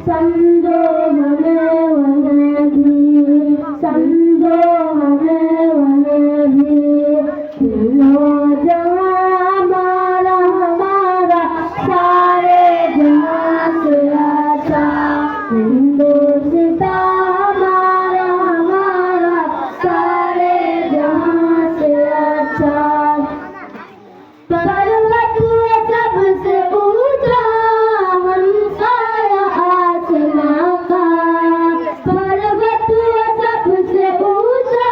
समझो हमें उन्हें भी, समझो हमें उन्हें भी। दिलो जहां हमारा हमारा सारे जहां से अच्छा। हिंदुस्तान हमारा हमारा सारे जहां से अच्छा। पर्वत सबसे ऊंचा हमसाया आसमां का, पर्वत सबसे ऊंचा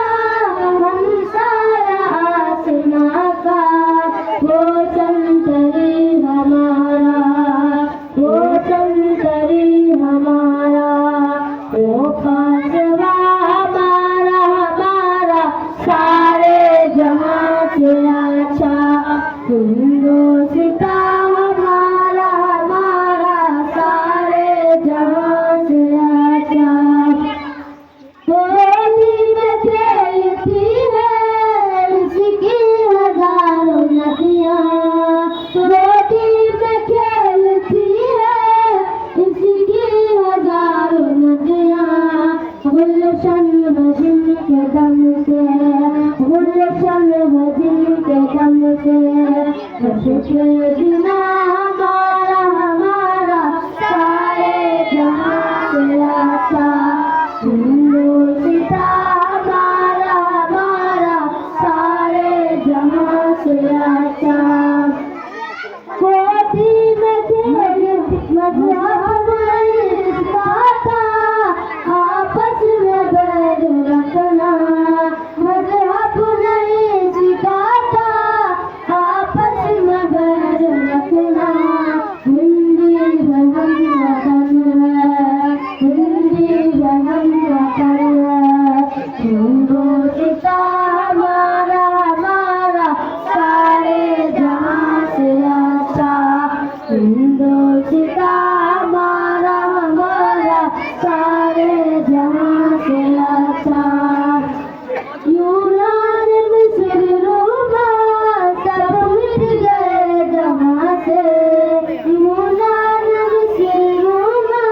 हमसाया आसमां का। वो संतरी हमारा, वो संतरी हमारा, वो कासवा हमारा हमारा सारे जहां से अच्छा। हिंदुस्तान हमारा हमारा सारे जहां से अच्छा। होली में खेलती है इसकी हजारों नदियाँ, होली में खेलती है इसकी हजारों नदियाँ। गुलशन वजिन के दम से, गुलशन वजिन के दम से शुक्र बिना हमारा हमारा सारे जहां से अच्छा। हिंदुस्तान हमारा हमारा सारे जहां से अच्छा। गोदी में खेल मजहब नहीं सिखाता, आपस में बैर रखना मजहब नहीं सिखाता, आपस में बैर रखना। हिंदी है हम वतन है, हिंदी है हम वतन है। हिंदुस्तान हमारा हमारा सारे जहां से अच्छा। हिंदुस्तान हमारा हमारा सारे जहां से अच्छा। यूनान मिस्र रोमा सब मिट गए जहां से, यूनान मिस्र रोमा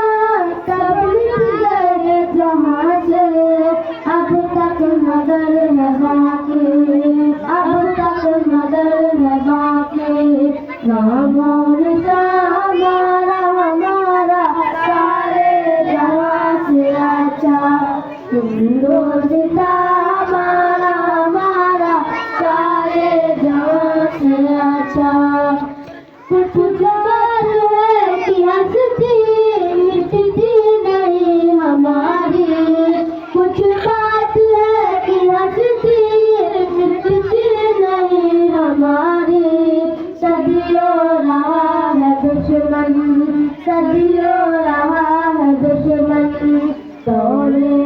सब मिट गए जहां से। अब तक मगर है बाकी, अब तक मगर है बाकी। नाम और निशान हमारा हमारा सारे जहां से अच्छा। हिंदुस्तान हमारा हमारा सारे जहां से अच्छा। कुछ बात है कि हंसती मिटती नहीं हमारी, कुछ बात है कि हंसती मिटती नहीं हमारी। सदियों रहा है दुश्मन, सदियों रहा है दुश्मन, तोड़े